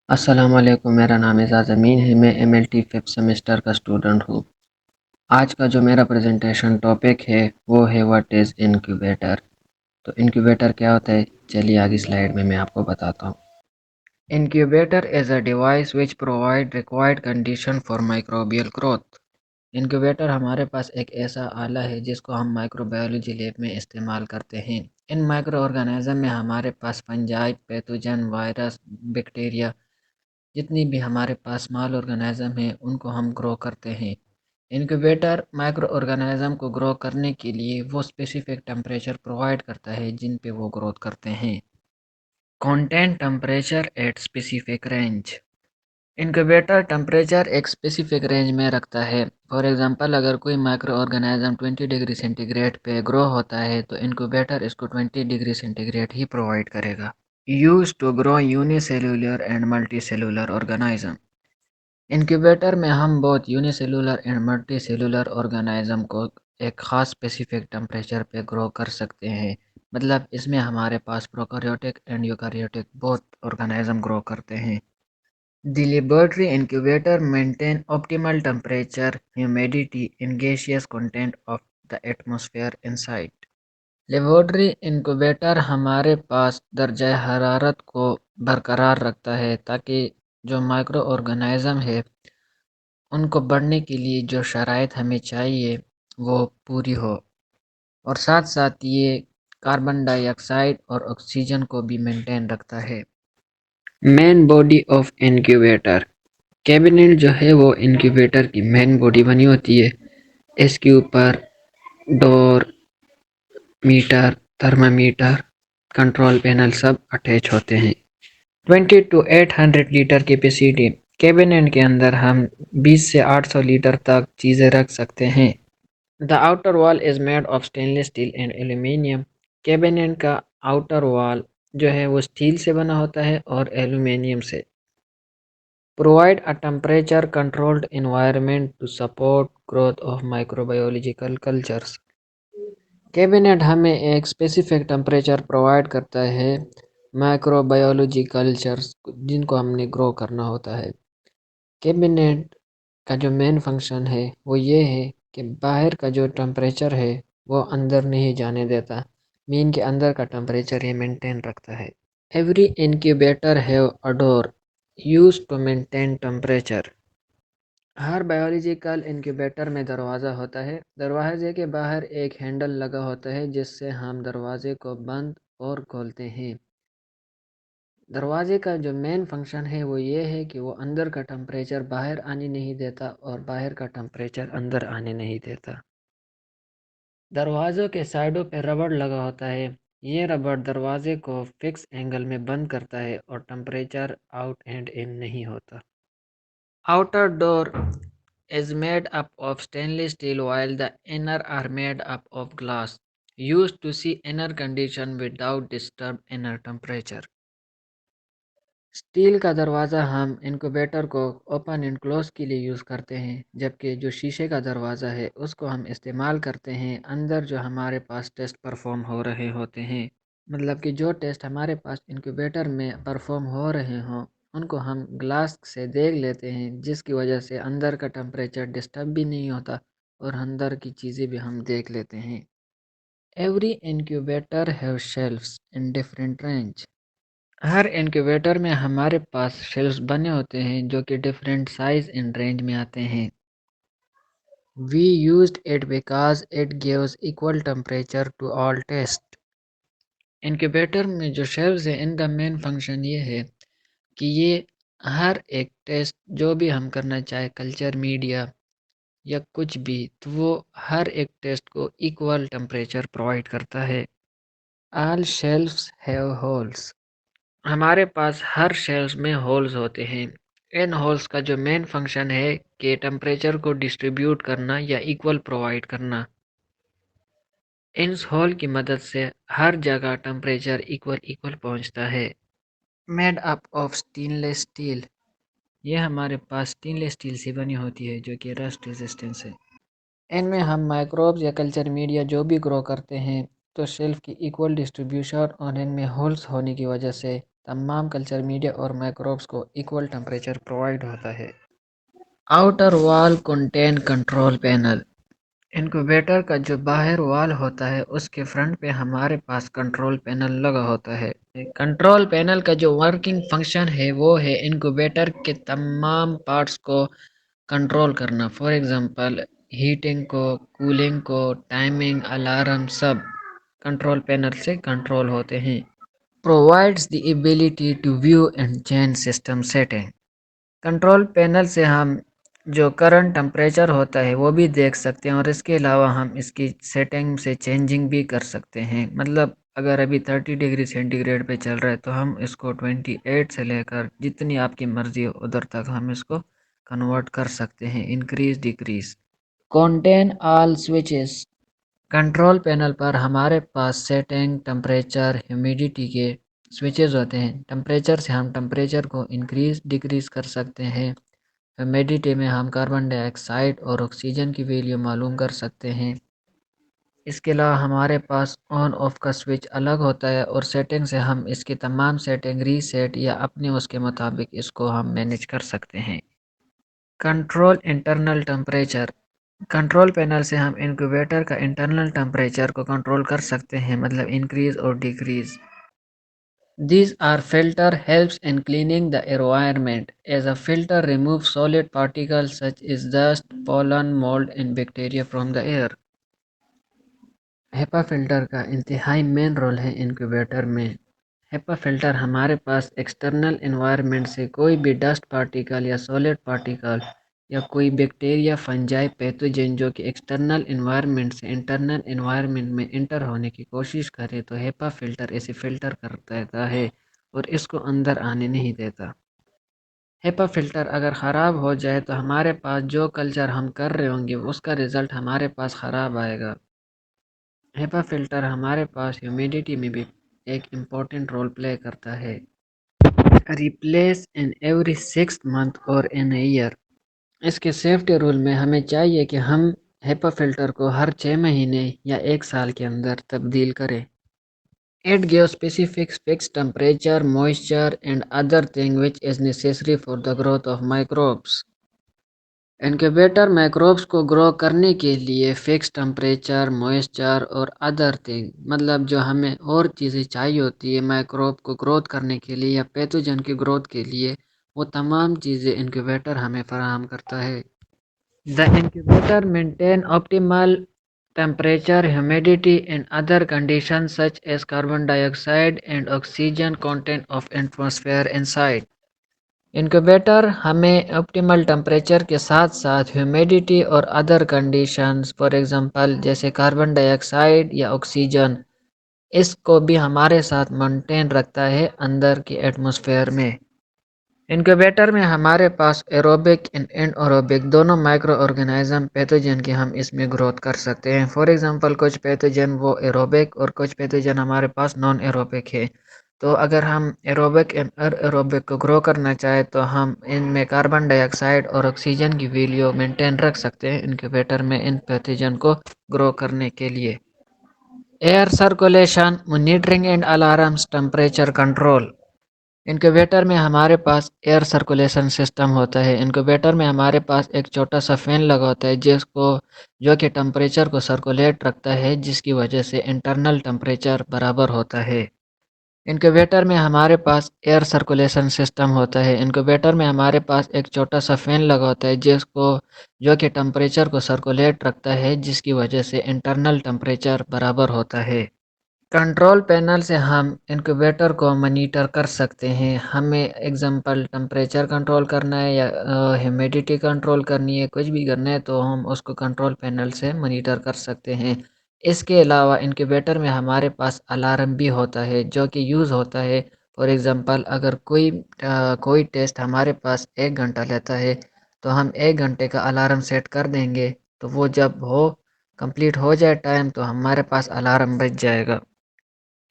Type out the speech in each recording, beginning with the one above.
السلام علیکم، میرا نام اعزاز امین ہے۔ میں M L T fifth semester کا اسٹوڈنٹ ہوں۔ آج کا جو میرا پریزنٹیشن ٹاپک ہے وہ ہے واٹ از انکیوبیٹر۔ تو انکیوبیٹر کیا ہوتا ہے، چلیے آگے سلائیڈ میں آپ کو بتاتا ہوں۔ Incubator is a device which provide required condition for microbial growth. Incubator ہمارے پاس ایک ایسا آلہ ہے جس کو ہم مائکرو بایولوجی لیب میں استعمال کرتے ہیں۔ ان مائکرو آرگنائزم میں ہمارے پاس فنجائی، پیتھوجن، وائرس، بیکٹیریا، جتنی بھی ہمارے پاس اسمال آرگنائزم ہیں ان کو ہم گرو کرتے ہیں۔ انکیوبیٹر مائکرو آرگنائزم کو گرو کرنے کے لیے وہ اسپیسیفک ٹمپریچر پرووائڈ کرتا ہے جن پہ وہ گروتھ کرتے ہیں۔ Constant temperature at specific range. Incubator temperature ایک اسپیسیفک رینج میں رکھتا ہے۔ فار ایگزامپل، اگر کوئی microorganism 20 degree centigrade پہ گرو ہوتا ہے تو انکیوبیٹر اس کو 20 ڈگری سینٹی گریڈ ہی پرووائڈ کرے گا۔ Used to grow unicellular and multicellular organism۔ Incubator میں ہم بہت unicellular and multicellular organism کو ایک خاص اسپیسیفک ٹمپریچر پہ گرو کر سکتے ہیں۔ مطلب اس میں ہمارے پاس پروکیریوٹک اینڈ یوکیریوٹک بہت آرگنائزم گرو کرتے ہیں۔ The laboratory incubator maintain optimal temperature, humidity and gaseous content of the atmosphere inside. Laboratory incubator ہمارے پاس درجہ حرارت کو برقرار رکھتا ہے تاکہ جو مائکرو آرگنائزم ہے ان کو بڑھنے کے لیے جو شرائط ہمیں چاہیے وہ پوری ہو، اور ساتھ ساتھ یہ کاربن ڈائی آکسائڈ اور آکسیجن کو بھی مینٹین رکھتا ہے۔ Main body of incubator. Cabinet جو ہے وہ انکیوبیٹر کی مین باڈی بنی ہوتی ہے۔ اس کے اوپر ڈور، میٹر، تھرمامیٹر، کنٹرول پینل سب اٹیچ ہوتے ہیں۔ 20 to 800 لیٹر کیپیسٹی۔ کیبنٹ کے اندر ہم 20 سے 800 لیٹر تک چیزیں رکھ سکتے ہیں۔ The outer wall is made of stainless steel and aluminium۔ Cabinet کا آؤٹر وال جو ہے وہ اسٹیل سے بنا ہوتا ہے اور ایلومینیم سے۔ Provide a temperature controlled environment to support growth of microbiological cultures۔ Cabinet ہمیں ایک اسپیسیفک ٹمپریچر پرووائڈ کرتا ہے مائکرو بایولوجی کلچرز جن کو ہم نے گرو کرنا ہوتا ہے۔ کیبنٹ کا جو مین فنکشن ہے وہ یہ ہے کہ باہر کا جو ٹمپریچر ہے وہ اندر نہیں جانے دیتا، مین کے اندر کا ٹمپریچر یہ مینٹین رکھتا ہے۔ Every incubator have a door used to maintain temperature. ہر بایولوجیکل انکیوبیٹر میں دروازہ ہوتا ہے۔ دروازے کے باہر ایک ہینڈل لگا ہوتا ہے جس سے ہم دروازے کو بند اور کھولتے ہیں۔ دروازے کا جو مین فنکشن ہے وہ یہ ہے کہ وہ اندر کا ٹمپریچر باہر آنے نہیں دیتا اور باہر کا ٹمپریچر اندر آنے نہیں دیتا۔ دروازوں کے سائڈوں پہ ربڑ لگا ہوتا ہے۔ یہ ربڑ دروازے کو فکس اینگل میں بند کرتا ہے اور ٹمپریچر آؤٹ اینڈ ان نہیں ہوتا۔ Outer door is made up of stainless steel while the inner are made up of glass, used to see inner condition without disturb inner temperature۔ Steel کا دروازہ ہم incubator کو اوپن اینڈ کلوز کے لیے use کرتے ہیں، جبکہ جو شیشے کا دروازہ ہے اس کو ہم استعمال کرتے ہیں اندر جو ہمارے پاس ٹیسٹ پرفارم ہو رہے ہوتے ہیں۔ مطلب کہ جو ٹیسٹ ہمارے پاس انکیوبیٹر میں پرفارم ہو رہے ہوں ان کو ہم گلاس سے دیکھ لیتے ہیں، جس کی وجہ سے اندر کا ٹمپریچر ڈسٹرب بھی نہیں ہوتا اور اندر کی چیزیں بھی ہم دیکھ لیتے ہیں۔ Every incubator have shelves in different range. Hare incubator میں ہمارے پاس شیلفز بنے ہوتے ہیں جو کہ ڈفرینٹ سائز اینڈ رینج میں آتے ہیں۔ We used it because it gives equal temperature to all tests۔ Incubator میں جو شیلفز ہیں ان کا مین فنکشن یہ ہے کہ یہ ہر ایک ٹیسٹ جو بھی ہم کرنا چاہے، کلچر میڈیا یا کچھ بھی، تو وہ ہر ایک ٹیسٹ کو ایکول ٹمپریچر پرووائڈ کرتا ہے۔ آل شیلفز ہیو ہولز۔ ہمارے پاس ہر شیلف میں ہولز ہوتے ہیں۔ ان ہولز کا جو مین فنکشن ہے کہ ٹمپریچر کو ڈسٹریبیوٹ کرنا یا ایکول پرووائڈ کرنا۔ اس ہول کی مدد سے ہر جگہ ٹمپریچر ایکول پہنچتا ہے۔ Made up of stainless steel. یہ ہمارے پاس اسٹین لیس اسٹیل سے بنی ہوتی ہے جو کہ رسٹ ریزسٹنس ہے۔ ان میں ہم مائکروبز یا کلچر میڈیا جو بھی گرو کرتے ہیں تو شیلف کی ایکول ڈسٹریبیوشن اور ان میں ہولز ہونے کی وجہ سے تمام کلچر میڈیا اور مائکروبس کو ایکول ٹمپریچر پرووائڈ ہوتا ہے۔ آؤٹر وال کنٹین کنٹرول پینل، انکوبیٹر کا جو باہر وال ہوتا ہے اس کے فرنٹ پہ ہمارے پاس کنٹرول پینل لگا ہوتا ہے۔ کنٹرول پینل کا جو ورکنگ فنکشن ہے وہ ہے انکوبیٹر کے تمام پارٹس کو کنٹرول کرنا، فار ایگزامپل ہیٹنگ کو، کولنگ کو، ٹائمنگ، الارم، سب کنٹرول پینل سے کنٹرول ہوتے ہیں۔ provides the ability to view and change system setting، control panel سے ہم جو کرنٹ ٹمپریچر ہوتا ہے وہ بھی دیکھ سکتے ہیں، اور اس کے علاوہ ہم اس کی سیٹنگ سے چینجنگ بھی کر سکتے ہیں۔ مطلب اگر ابھی 30 ڈگری سینٹی گریڈ پہ چل رہا ہے تو ہم اس کو 28 سے لے کر جتنی آپ کی مرضی ہو ادھر تک ہم اس کو کنورٹ کر سکتے ہیں، increase decrease. Contain all switches, control panel پر ہمارے پاس سیٹنگ، ٹمپریچر، ہیومیڈیٹی کے سوئچز ہوتے ہیں۔ ٹمپریچر سے ہم ٹمپریچر کو انکریز ڈیکریز کر سکتے ہیں، ہیومیڈیٹی میں ہم کاربن ڈائی آکسائڈ اور آکسیجن کی ویلیو معلوم کر سکتے ہیں۔ اس کے علاوہ ہمارے پاس آن آف کا سوئچ الگ ہوتا ہے، اور سیٹنگ سے ہم اس کی تمام سیٹنگ ری سیٹ یا اپنے اس کے مطابق اس کو ہم مینیج کر سکتے ہیں۔ Control internal temperature, control panel سے ہم انکیوبیٹر کا انٹرنل ٹمپریچر کو کنٹرول کر سکتے ہیں، مطلب انکریز اور decrease. These are filter helps in cleaning the environment, as a filter removes solid particles such as dust, pollen, mold and bacteria from the air۔ HEPA filter کا انتہائی main role ہے incubator میں۔ ہیپا filter ہمارے پاس external environment سے کوئی بھی dust particle یا solid particle یا کوئی بیکٹیریا، فنجائی، پیتھوجن جو کہ ایکسٹرنل انوائرمنٹ سے انٹرنل انوائرمنٹ میں انٹر ہونے کی کوشش کرے تو ہیپا فلٹر اسے فلٹر کر دیتا ہے اور اس کو اندر آنے نہیں دیتا۔ ہیپا فلٹر اگر خراب ہو جائے تو ہمارے پاس جو کلچر ہم کر رہے ہوں گے اس کا رزلٹ ہمارے پاس خراب آئے گا۔ ہیپا فلٹر ہمارے پاس ہیومیڈیٹی میں بھی ایک امپورٹنٹ رول پلے کرتا ہے۔ ریپلیس ان ایوری 6 month اور ان اے ایئر، اس کے سیفٹی رول میں ہمیں چاہیے کہ ہم ہیپا فلٹر کو ہر 6 مہینے یا 1 سال کے اندر تبدیل کریں۔ It gives specific fixed temperature, moisture and other thing which is necessary for the growth of microbes۔ Incubator microbes کو گرو کرنے کے لیے فکس ٹمپریچر، موئسچر اور ادر تھنگ، مطلب جو ہمیں اور چیزیں چاہیے ہوتی ہے مائکروب کو گروتھ کرنے کے لیے یا پیتھوجن کی گروتھ کے لیے، وہ تمام چیزیں انکیوبیٹر ہمیں فراہم کرتا ہے۔ The incubator maintain optimal temperature, humidity and other conditions such as carbon dioxide and oxygen content of atmosphere inside۔ Incubator ہمیں آپٹیمل ٹمپریچر کے ساتھ ساتھ ہیومیڈیٹی اور ادر کنڈیشنز، فار ایگزامپل جیسے کاربن ڈائی آکسائڈ یا آکسیجن، اس کو بھی ہمارے ساتھ مینٹین رکھتا ہے اندر کے ایٹماسفیئر میں۔ انکیوبیٹر میں ہمارے پاس ایروبک اینڈ انایروبک دونوں مائکرو آرگینزم پیتھوجن کی ہم اس میں گروتھ کر سکتے ہیں۔ فار ایگزامپل کچھ پیتھوجن وہ ایروبک اور کچھ پیتھوجن ہمارے پاس نان ایروبک ہے، تو اگر ہم ایروبک اینڈ ایروبک کو گرو کرنا چاہے تو ہم ان میں کاربن ڈائی آکسائڈ اور آکسیجن کی ویلیو مینٹین رکھ سکتے ہیں انکیوبیٹر میں ان پیتھوجن کو گرو کرنے کے لیے۔ Air circulation, monitoring and alarms, temperature control, incubator میں ہمارے پاس ایئر سرکولیشن سسٹم ہوتا ہے۔ انکیوبیٹر میں ہمارے پاس ایک چھوٹا سا فین لگا ہوتا ہے جو کہ ٹمپریچر کو سرکولیٹ رکھتا ہے، جس کی وجہ سے انٹرنل ٹمپریچر برابر ہوتا ہے۔ انکیوبیٹر میں ہمارے پاس ایئر سرکولیشن سسٹم ہوتا ہے۔ انکیوبیٹر میں ہمارے پاس ایک چھوٹا سا فین لگا ہوتا ہے جو کہ ٹمپریچر کو سرکولیٹ رکھتا ہے، جس کی وجہ سے انٹرنل ٹمپریچر برابر ہوتا ہے۔ کنٹرول پینل سے ہم انکیوبیٹر کو مانیٹر کر سکتے ہیں۔ ہمیں ایگزامپل ٹمپریچر کنٹرول کرنا ہے یا ہیومیڈیٹی کنٹرول کرنی ہے، کچھ بھی کرنا ہے تو ہم اس کو کنٹرول پینل سے مانیٹر کر سکتے ہیں۔ اس کے علاوہ انکیوبیٹر میں ہمارے پاس الارم بھی ہوتا ہے جو کہ یوز ہوتا ہے۔ فار ایگزامپل اگر کوئی ٹیسٹ ہمارے پاس 1 گھنٹہ لیتا ہے تو ہم 1 گھنٹے کا الارم سیٹ کر دیں گے، تو وہ جب کمپلیٹ ہو جائے ٹائم تو ہمارے پاس الارم بج جائے گا۔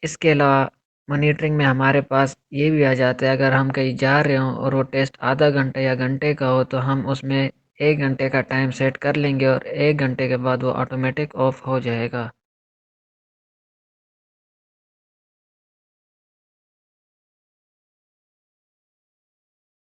اس کے علاوہ مانیٹرنگ میں ہمارے پاس یہ بھی آ جاتا ہے، اگر ہم کہیں جا رہے ہوں اور وہ ٹیسٹ آدھا گھنٹہ یا گھنٹے کا ہو تو ہم اس میں 1 گھنٹے کا ٹائم سیٹ کر لیں گے اور 1 گھنٹے کے بعد وہ آٹومیٹک آف ہو جائے گا۔